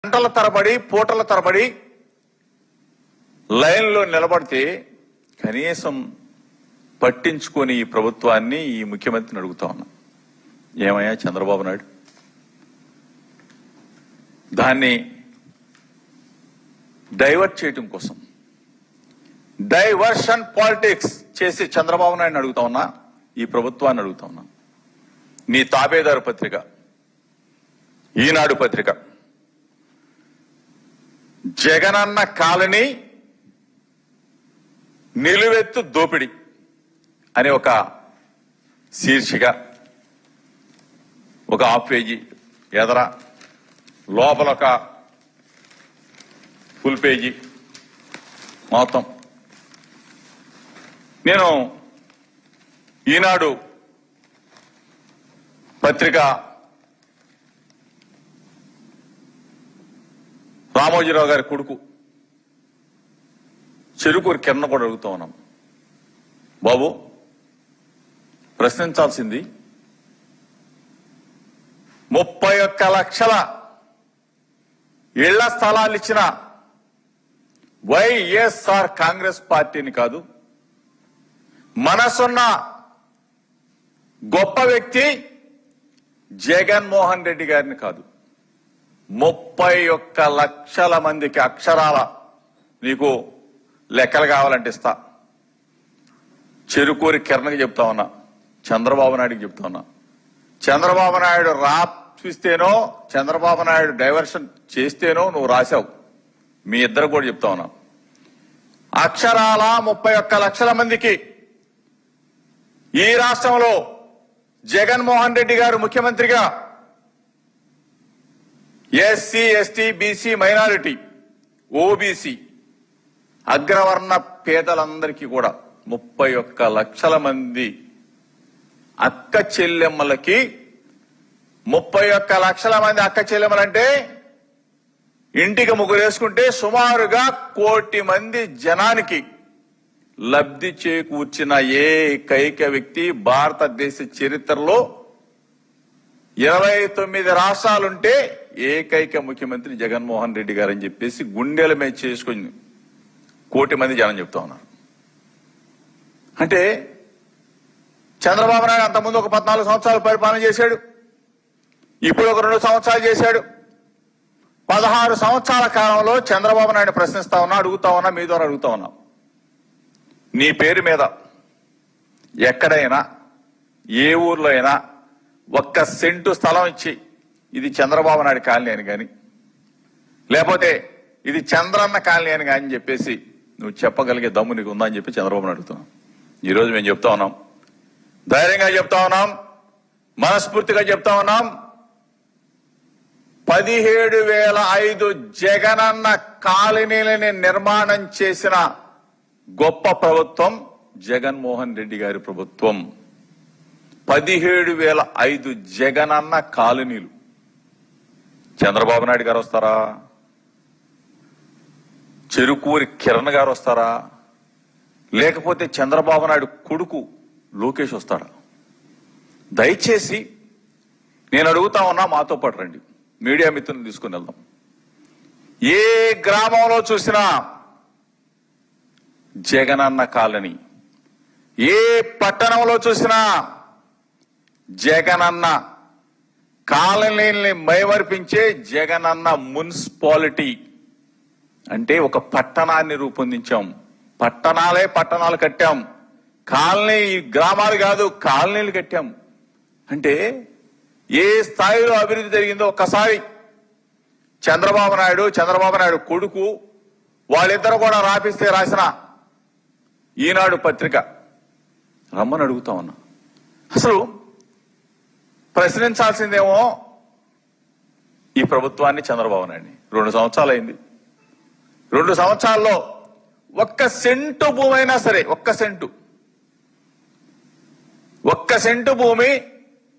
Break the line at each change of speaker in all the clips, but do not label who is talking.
గంటల తరబడి పూటల తరబడి లైన్లో నిలబడితే కనీసం పట్టించుకొని ఈ ప్రభుత్వాన్ని ఈ ముఖ్యమంత్రిని అడుగుతా ఉన్నా, ఏమయ్యా చంద్రబాబు నాయుడు దాన్ని డైవర్ట్ చేయటం కోసం డైవర్షన్ పాలిటిక్స్ చేసి చంద్రబాబు నాయుడిని అడుగుతా ఉన్నా, ఈ ప్రభుత్వాన్ని అడుగుతా ఉన్నా. నీ తాబేదారు పత్రిక ఈనాడు పత్రిక జగనన్న కాలనీ నిలువెత్తు దోపిడి అనే ఒక శీర్షిక, ఒక హాఫ్ పేజీ ఎదర, లోపల ఒక ఫుల్ పేజీ మొత్తం. నేను ఈనాడు పత్రిక రామోజీరావు గారి కొడుకు చెరుకూరి కిరణ్ కూడా అడుగుతా ఉన్నాం, బాబు ప్రశ్నించాల్సింది 31 లక్షల ఇళ్ల స్థలాలు ఇచ్చిన వైఎస్ఆర్ కాంగ్రెస్ పార్టీని కాదు, మనసున్న గొప్ప వ్యక్తి జగన్మోహన్ రెడ్డి గారిని కాదు, 31 లక్షల మందికి అక్షరాల నీకు లెక్కలు కావాలంటే ఇస్తా. చెరుకూరి కిరణ్కి చెప్తా ఉన్నా, చంద్రబాబు నాయుడికి చెప్తా ఉన్నా, చంద్రబాబు నాయుడు రాపిస్తేనో చంద్రబాబు నాయుడు డైవర్షన్ చేస్తేనో నువ్వు రాశావు. మీ ఇద్దరు కూడా చెప్తా ఉన్నా, అక్షరాల 31 లక్షల మందికి ఈ రాష్ట్రంలో జగన్మోహన్ రెడ్డి గారు ముఖ్యమంత్రిగా SC ST BC minority OBC అగ్రవర్ణ పేదలందరికీ కూడా 31 లక్షల మంది అక్క చెల్లెమ్మలకి 31 లక్షల మంది అక్క చెల్లెమ్మలంటే ఇంటికి ముగ్గురు వేసుకుంటే సుమారుగా 1 కోటి మంది జనానికి లబ్ధి చేకూర్చిన ఏకైక వ్యక్తి భారతదేశ చరిత్రలో 29 రాష్ట్రాలుంటే ఏకైక ముఖ్యమంత్రి జగన్మోహన్ రెడ్డి గారు అని చెప్పేసి గుండెల మీద చేసుకుని 1 కోటి మంది జనం చెప్తా ఉన్నారు. అంటే చంద్రబాబు నాయుడు అంతకుముందు ఒక 14 సంవత్సరాలు పరిపాలన చేశాడు, ఇప్పుడు ఒక 2 సంవత్సరాలు చేశాడు. 16 సంవత్సరాల కాలంలో చంద్రబాబు నాయుడు ప్రశ్నిస్తా ఉన్నా, అడుగుతా ఉన్నా, మీ ద్వారా అడుగుతా ఉన్నా, నీ పేరు మీద ఎక్కడైనా ఏ ఊర్లో అయినా 1 సెంటు స్థలం ఇచ్చి ఇది చంద్రబాబు నాయుడు కాలనీ అని కానీ, లేకపోతే ఇది చంద్రన్న కాలనీ అని కానీ చెప్పేసి నువ్వు చెప్పగలిగే దమ్ము నీకు ఉందా అని చెప్పి చంద్రబాబు నాయుడు అడుగుతున్నాం. ఈరోజు మేము చెప్తా ఉన్నాం, ధైర్యంగా చెప్తా ఉన్నాం, మనస్ఫూర్తిగా చెప్తా ఉన్నాం, 17,005 జగనన్న కాలనీలని నిర్మాణం చేసిన గొప్ప ప్రభుత్వం జగన్మోహన్ రెడ్డి గారి ప్రభుత్వం. 17,005 జగనన్న కాలనీలు. చంద్రబాబు నాయుడు గారు వస్తారా? చెరుకూరి కిరణ్ గారు వస్తారా? లేకపోతే చంద్రబాబు నాయుడు కొడుకు లోకేష్ వస్తాడా? దయచేసి నేను అడుగుతా ఉన్నా, మాతో పాటు రండి, మీడియా మిత్రులను తీసుకుని వెళ్దాం. ఏ గ్రామంలో చూసినా జగనన్న కాలనీ, ఏ పట్టణంలో చూసినా జగనన్న కాలనీల్ని మైమర్పించే జగనన్న మున్సిపాలిటీ. అంటే ఒక పట్టణాన్ని రూపొందించాం, పట్టణాలు కట్టాం, కాలనీ గ్రామాలు కాదు కాలనీలు కట్టాం. అంటే ఏ స్థాయిలో అభివృద్ధి జరిగిందో ఒక్కసారి చంద్రబాబు నాయుడు కొడుకు వాళ్ళిద్దరు కూడా రాపిస్తే రాసిన ఈనాడు పత్రిక రమ్మని అడుగుతా ఉన్నా. అసలు ప్రశ్నించాల్సిందేమో ఈ ప్రభుత్వాన్ని, చంద్రబాబు నాయుడిని. 2 సంవత్సరాలు అయింది. 2 సంవత్సరాల్లో 1 సెంటు భూమి అయినా సరే, 1 సెంటు భూమి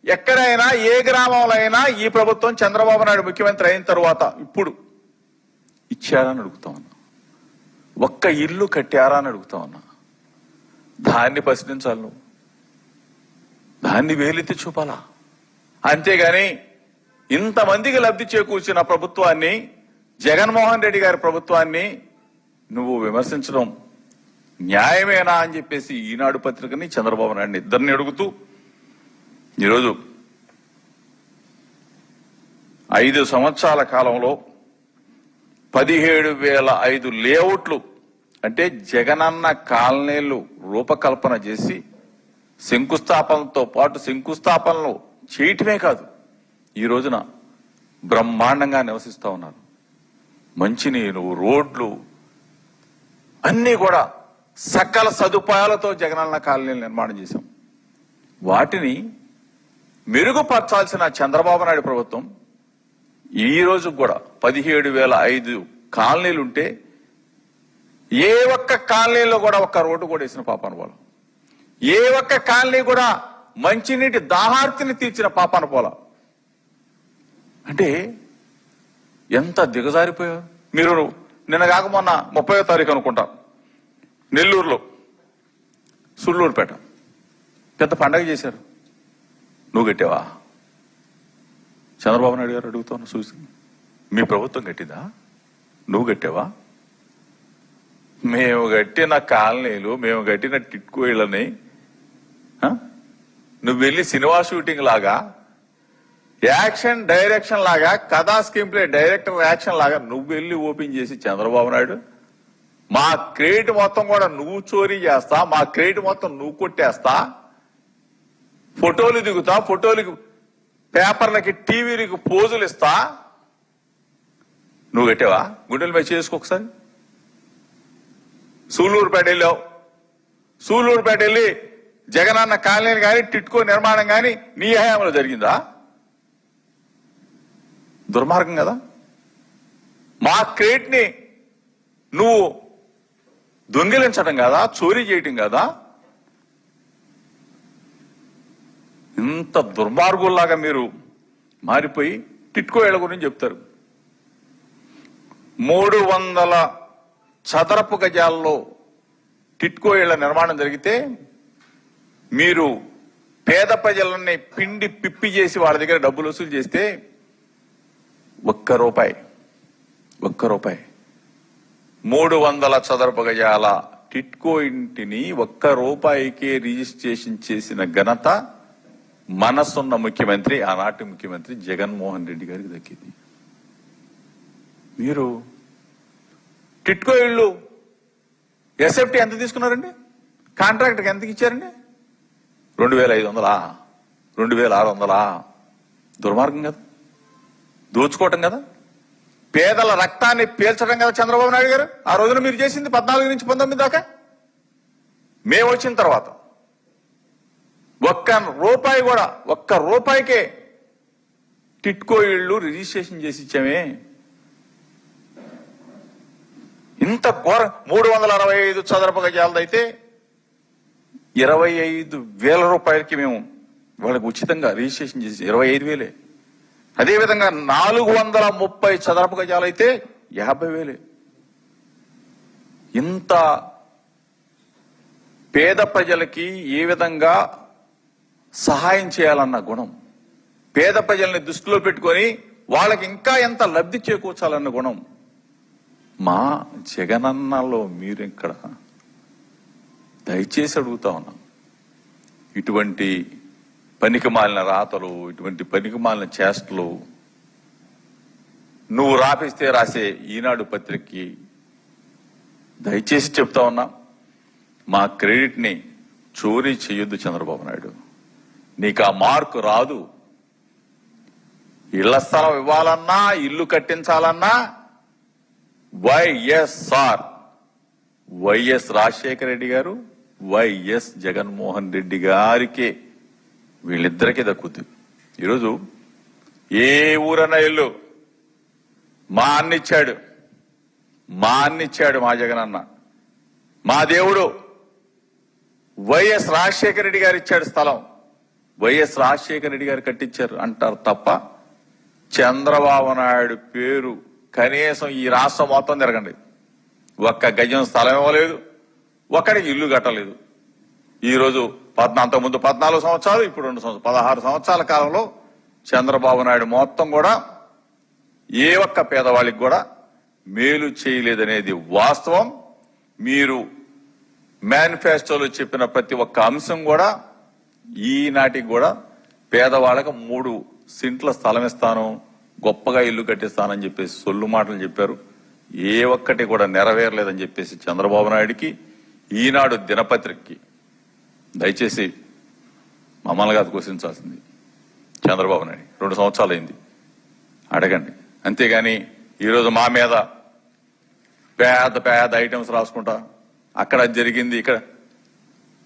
ఎక్కడైనా ఏ గ్రామంలో అయినా ఈ ప్రభుత్వం చంద్రబాబు నాయుడు ముఖ్యమంత్రి అయిన తర్వాత ఇప్పుడు ఇచ్చారని అడుగుతా ఉన్నా. 1 ఇల్లు కట్టారా అని అడుగుతా ఉన్నా. దాన్ని ప్రశ్నించాలి నువ్వు, దాన్ని వేలెత్తి చూపాలా. అంతేగాని ఇంతమందికి లబ్ధి చేకూర్చిన ప్రభుత్వాన్ని జగన్మోహన్ రెడ్డి గారి ప్రభుత్వాన్ని నువ్వు విమర్శించడం న్యాయమేనా అని చెప్పేసి ఈనాడు పత్రికని చంద్రబాబు నాయుడిని ఇద్దరిని అడుగుతూ ఈరోజు 5 సంవత్సరాల కాలంలో 17,005 లేఅవుట్లు అంటే జగనన్న కాలనీలు రూపకల్పన చేసి శంకుస్థాపనతో పాటు శంకుస్థాపనలు చేయటమే కాదు ఈ రోజున బ్రహ్మాండంగా నివసిస్తా ఉన్నారు. మంచినీరు, రోడ్లు అన్నీ కూడా సకల సదుపాయాలతో జగనన్న కాలనీలు నిర్మాణం చేశాం. వాటిని మెరుగుపరచాల్సిన చంద్రబాబు నాయుడు ప్రభుత్వం ఈ రోజు కూడా 17,005 కాలనీలుంటే ఏ ఒక్క కాలనీలో కూడా ఒక్క రోడ్డు కూడా వేసిన పాపాన పోల, ఏ ఒక్క కాలనీ కూడా మంచినీటి దాహార్తిని తీర్చిన పాపాన పోల. అంటే ఎంత దిగజారిపోయారు మీరు. నిన్న కాక మొన్న 30వ తారీఖు అనుకుంటా నెల్లూరులో సుళ్ళూరుపేట పెద్ద పండగ చేశారు. నువ్వు కట్టావా? చంద్రబాబు నాయుడు గారు అడుగుతాను చూసి, మీ ప్రభుత్వం కట్టిందా? నువ్వు కట్టావా? మేము కట్టిన కాలనీలు, మేము కట్టిన టిట్కో ఇళ్ళని నువ్వు వెళ్ళి సినిమా షూటింగ్ లాగా, యాక్షన్ డైరెక్షన్ లాగా, కథా స్క్రీన్ ప్లే డైరెక్టర్ యాక్షన్ లాగా నువ్వు వెళ్ళి ఓపెన్ చేసి చంద్రబాబు నాయుడు మా క్రెడిట్ మొత్తం కూడా నువ్వు చోరీ చేస్తా, మా క్రెడిట్ మొత్తం నువ్వు కొట్టేస్తా, ఫోటోలు దిగుతా, ఫోటోలకి పేపర్లకి టీవీలకి పోజులు ఇస్తా. నువ్వు కట్టావా? గుండెల మీద చేసుకోకసారి. సూళ్ళూరుపేట వెళ్ళావు, సూళ్ళూరుపేట వెళ్ళి జగనన్న కాలనీలు కానీ టిట్కో నిర్మాణం కానీ నీ హయాంలో జరిగిందా? దుర్మార్గం కదా. మా క్రెడిట్ ని నువ్వు దొంగిలించడం కదా, చోరీ చేయటం కదా. ఇంత దుర్మార్గుల్లాగా మీరు మారిపోయి టిట్కో ఇళ్ల గురించి చెప్తారు. 300 చదరపు గజాల్లో టిట్కో ఇళ్ల నిర్మాణం జరిగితే మీరు పేద ప్రజలని పిండి పిప్పి చేసి వాళ్ళ దగ్గర డబ్బులు వసూలు చేస్తే ఒక్క రూపాయి 300 చదరపు గజాల టిట్కో ఇంటిని ఒక్క రూపాయికే రిజిస్ట్రేషన్ చేసిన ఘనత మనసున్న ముఖ్యమంత్రి, ఆనాటి ముఖ్యమంత్రి జగన్మోహన్ రెడ్డి గారికి దక్కింది. మీరు టిట్కో ఇళ్ళు ఎస్ఎఫ్టీ ఎంత తీసుకున్నారండి? కాంట్రాక్టర్కి ఎంతకి ఇచ్చారండి? 2,500, 2,600. దుర్మార్గం కదా, దోచుకోవటం కదా, పేదల రక్తాన్ని పీల్చడం కదా చంద్రబాబు నాయుడు గారు ఆ రోజున మీరు చేసింది. 14 నుంచి 19 దాకా మేము వచ్చిన తర్వాత ఒక్క రూపాయికే టిట్కో ఇళ్ళు రిజిస్ట్రేషన్ చేసి ఇచ్చామే. ఇంత ఘోర 365 చదరపు గజాలదైతే 25,000 రూపాయలకి మేము వాళ్ళకి ఉచితంగా రిజిస్ట్రేషన్ చేసి 25,000. అదేవిధంగా 430 చదరపు గజాలైతే 50,000. ఇంత పేద ప్రజలకి ఏ విధంగా సహాయం చేయాలన్న గుణం, పేద ప్రజల్ని దృష్టిలో పెట్టుకొని వాళ్ళకి ఇంకా ఎంత లబ్ధి చేకూర్చాలన్న గుణం మా జగనన్నలో మీరు ఇక్కడ. దయచేసి అడుగుతా ఉన్నాం, ఇటువంటి పనికిమాలిన రాతలు, ఇటువంటి పనికిమాలిన చేష్టలు నువ్వు రాపిస్తే రాసే ఈనాడు పత్రికకి దయచేసి చెప్తా ఉన్నా, మా క్రెడిట్ ని చోరీ చేయొద్దు చంద్రబాబు నాయుడు. నీకు ఆ మార్కు రాదు. ఇళ్ల స్థలం ఇవ్వాలన్నా, ఇల్లు కట్టించాలన్నా వైఎస్ రాజశేఖర రెడ్డి గారు, వైఎస్ జగన్మోహన్ రెడ్డి గారికే, వీళ్ళిద్దరికీ దక్కుద్ది. ఈరోజు ఏ ఊరన్నా ఇల్లు మా అన్నిచ్చాడు మా జగనన్న, మా దేవుడు వైఎస్ రాజశేఖర రెడ్డి గారు ఇచ్చాడు స్థలం, వైఎస్ రాజశేఖర రెడ్డి గారు కట్టించారు అంటారు తప్ప చంద్రబాబు నాయుడు పేరు కనీసం ఈ రాష్ట్రం మొత్తం తిరగండి ఒక్క గజం స్థలం ఇవ్వలేదు, ఒక్కడికి ఇల్లు కట్టలేదు. ఈరోజు అంతకుముందు 14 సంవత్సరాలు, ఇప్పుడు 2 సంవత్సరాలు, 16 సంవత్సరాల కాలంలో చంద్రబాబు నాయుడు మొత్తం కూడా ఏ ఒక్క పేదవాళ్ళకి కూడా మేలు చేయలేదనేది వాస్తవం. మీరు మేనిఫెస్టోలో చెప్పిన ప్రతి ఒక్క అంశం కూడా ఈనాటికి కూడా పేదవాళ్ళకు 3 సెంట్ల స్థలం ఇస్తాను, గొప్పగా ఇల్లు కట్టిస్తానని చెప్పేసి సొల్లు మాటలు చెప్పారు. ఏ ఒక్కటి కూడా నెరవేరలేదని చెప్పేసి చంద్రబాబు నాయుడికి, ఈనాడు దినపత్రికకి దయచేసి మమ్మల్ని కాదు క్వశ్చించాల్సింది చంద్రబాబు నాయుడు. 2 సంవత్సరాలు అయింది, అడగండి. అంతేగాని ఈరోజు మా మీద పేద పేద ఐటమ్స్ రాసుకుంటా, అక్కడ జరిగింది, ఇక్కడ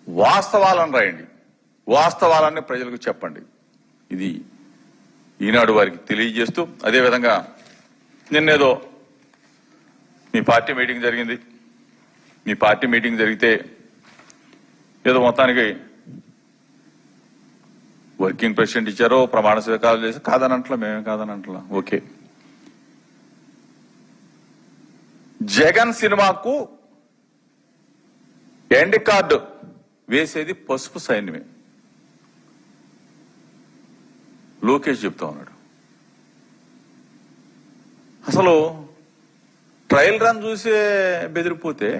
వాస్తవాలను రాయండి, వాస్తవాలన్నీ ప్రజలకు చెప్పండి. ఇది ఈనాడు వారికి తెలియజేస్తూ, అదేవిధంగా నిన్నేదో మీ పార్టీ మీటింగ్ జరిగింది. మీ పార్టీ మీటింగ్ జరిగితే ఏదో మొత్తానికి వర్కింగ్ ప్రెసిడెంట్ ఇచ్చారో, ప్రమాణ స్వీకారాలు చేసి కాదనంట్లా, మేమే కాదనంట్లా. ఓకే, జగన్ సినిమాకు ఎండ్ కార్డు వేసేది పసుపు సైన్యమే. లోకేష్ చెప్తా ఉన్నాడు. అసలు ట్రయల్ రన్ చూసే బెదిరిపోతే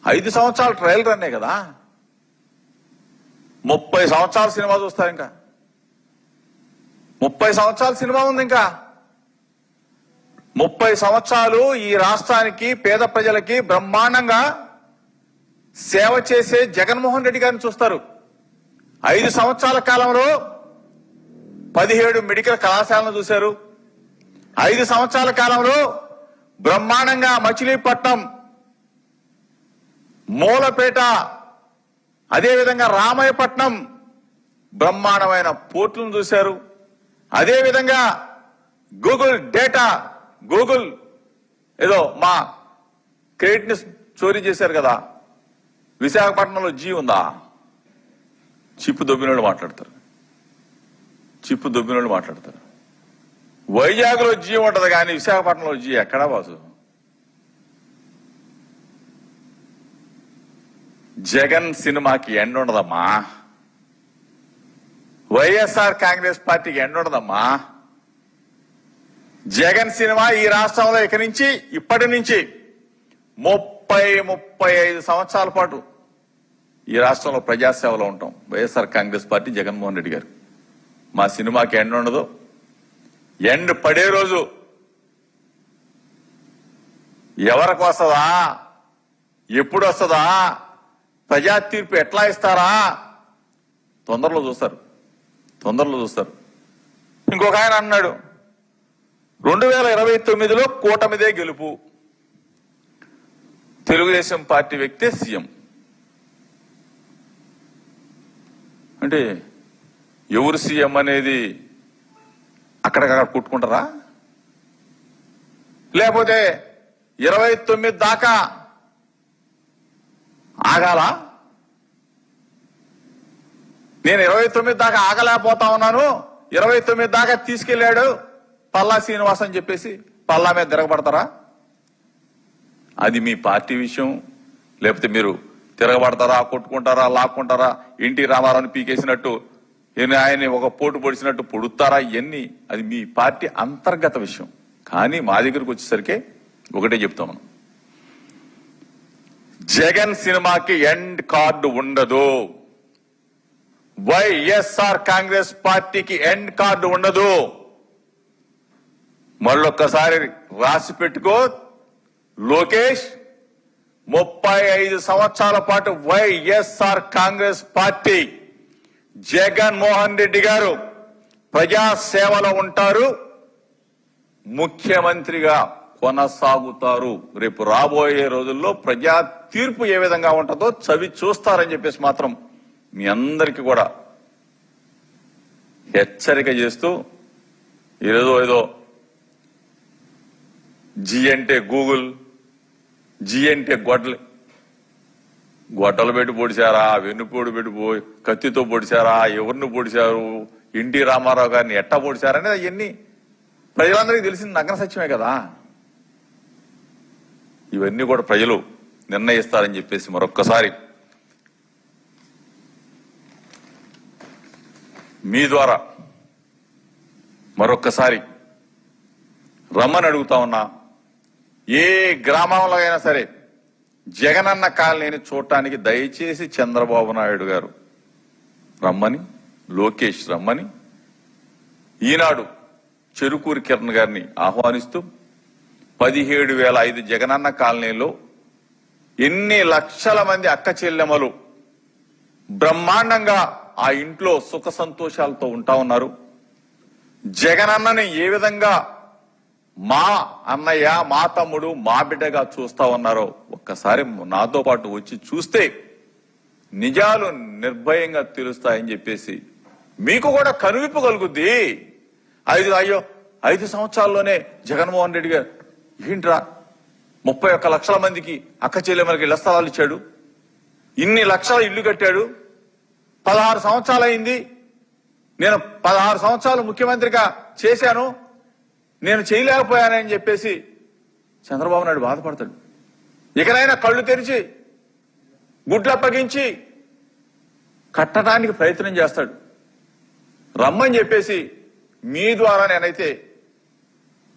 5 సంవత్సరాలు ట్రయల్ రన్నే కదా, 30 సంవత్సరాల సినిమా చూస్తారు. ఇంకా 30 సంవత్సరాల సినిమా ఉంది. ఇంకా 30 సంవత్సరాలు ఈ రాష్ట్రానికి, పేద ప్రజలకి బ్రహ్మాండంగా సేవ చేసే జగన్మోహన్ రెడ్డి గారిని చూస్తారు. 5 సంవత్సరాల కాలంలో 17 మెడికల్ కళాశాలను చూశారు. 5 సంవత్సరాల కాలంలో బ్రహ్మాండంగా మచిలీపట్నం, మూలపేట, అదేవిధంగా రామాయపట్నం బ్రహ్మాండమైన పోర్టులను చూశారు. అదేవిధంగా గూగుల్ డేటా, గూగుల్ ఏదో మా క్రెడిట్ ని చోరీ చేశారు కదా, విశాఖపట్నంలో జీ ఉందా? చిప్పు దొబ్బినోళ్ళు మాట్లాడతారు, చిప్పు దొబ్బినోళ్ళు మాట్లాడతారు. వైజాగ్ లో జీ ఉంటది కానీ విశాఖపట్నంలో జీ ఎక్కడా బాసు? జగన్ సినిమాకి ఎండ్ ఉండదమ్మా, వైఎస్ఆర్ కాంగ్రెస్ పార్టీకి ఎండ్ ఉండదమ్మా. జగన్ సినిమా ఈ రాష్ట్రంలో ఇప్పటి నుంచి 30-35 సంవత్సరాల పాటు ఈ రాష్ట్రంలో ప్రజాసేవలో ఉంటాం. వైఎస్ఆర్ కాంగ్రెస్ పార్టీ, జగన్మోహన్ రెడ్డి గారు. మా సినిమాకి ఎండ్ ఉండదు. ఎండ్ పడే రోజు ఎవరికి వస్తుందా, ఎప్పుడు వస్తుందా, ప్రజా తీర్పు ఎట్లా ఇస్తారా, తొందరలో చూస్తారు, తొందరలో చూస్తారు. ఇంకొక ఆయన అన్నాడు 2029లో కూటమిదే గెలుపు, తెలుగుదేశం పార్టీ వ్యక్తే సీఎం. అంటే ఎవరు సీఎం అనేది అక్కడికక్కడ కొట్టుకుంటారా? లేకపోతే 29 దాకా ఆగాల? నేను 29 దాకా ఆగలేకపోతా ఉన్నాను, 29 దాకా తీసుకెళ్లాడు పల్లా శ్రీనివాస్ అని చెప్పేసి పల్లా మీద తిరగబడతారా? అది మీ పార్టీ విషయం. లేకపోతే మీరు తిరగబడతారా, కొట్టుకుంటారా, లాక్కుంటారా, ఎన్టీ రామారావుని పీకేసినట్టు ఆయన్ని ఒక పోటు పొడిచినట్టు పొడుస్తారా? ఇవన్నీ అది మీ పార్టీ అంతర్గత విషయం. కానీ మా దగ్గరకు వచ్చేసరికి ఒకటే చెప్తాం, మనం జగన్ సినిమాకి ఎండ్ కార్డు ఉండదు, వైఎస్ఆర్ కాంగ్రెస్ పార్టీకి ఎండ్ కార్డు ఉండదు. మళ్ళొక్కసారి రాసి పెట్టుకో లోకేష్, 35 సంవత్సరాల పాటు వైఎస్ఆర్ కాంగ్రెస్ పార్టీ, జగన్మోహన్ రెడ్డి గారు ప్రజా సేవలో ఉంటారు, ముఖ్యమంత్రిగా కొనసాగుతారు. రేపు రాబోయే రోజుల్లో ప్రజా తీర్పు ఏ విధంగా ఉంటుందో చవి చూస్తారని చెప్పేసి మాత్రం మీ అందరికీ కూడా హెచ్చరిక చేస్తూ, ఏదో జీ అంటే గూగుల్, జీ అంటే గొడ్డలు పెట్టి పొడిచారా, వెన్నుపోడు పెట్టి కత్తితో పొడిచారా, ఎవరిని పొడిచారు, ఎన్టీ రామారావు గారిని ఎట్టా పొడిచారనేది అవన్నీ ప్రజలందరికీ తెలిసింది నగ్న సత్యమే కదా. ఇవన్నీ కూడా ప్రజలు నిర్ణయిస్తారని చెప్పేసి మరొక్కసారి మీ ద్వారా మరొక్కసారి రమ్మని అడుగుతా ఉన్నా. ఏ గ్రామంలో అయినా సరే జగనన్న కాలనీని చూడటానికి దయచేసి చంద్రబాబు నాయుడు గారు రమ్మని, లోకేష్ రమ్మని, ఈనాడు చెరుకూరి కిరణ్ గారిని ఆహ్వానిస్తూ 17,005 జగనన్న కాలనీలో ఎన్ని లక్షల మంది అక్క చెల్లెమ్మలు బ్రహ్మాండంగా ఆ ఇంట్లో సుఖ సంతోషాలతో ఉంటా ఉన్నారు. జగనన్నని ఏ విధంగా మా అన్నయ్య, మా తమ్ముడు, మా బిడ్డగా చూస్తా ఉన్నారో ఒక్కసారి నాతో పాటు వచ్చి చూస్తే నిజాలు నిర్భయంగా తెలుస్తాయని చెప్పేసి మీకు కూడా కనువిప్పు కలుగుద్ది. 5 సంవత్సరాల్లోనే జగన్మోహన్ రెడ్డి గారు ఏంట్రా 31 లక్షల మందికి అక్క చెల్లెమ్మలకి ఇళ్ల స్థలాలు ఇచ్చాడు, ఇన్ని లక్షల ఇల్లు కట్టాడు, 16 సంవత్సరాలు అయింది, నేను 16 సంవత్సరాలు ముఖ్యమంత్రిగా చేశాను, నేను చేయలేకపోయానని చెప్పేసి చంద్రబాబు నాయుడు బాధపడతాడు. ఇకనైనా కళ్ళు తెరిచి గుడ్లప్పగించి కట్టడానికి ప్రయత్నం చేస్తాడు. రమ్మని చెప్పేసి మీ ద్వారా నేనైతే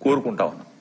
కోరుకుంటా ఉన్నా.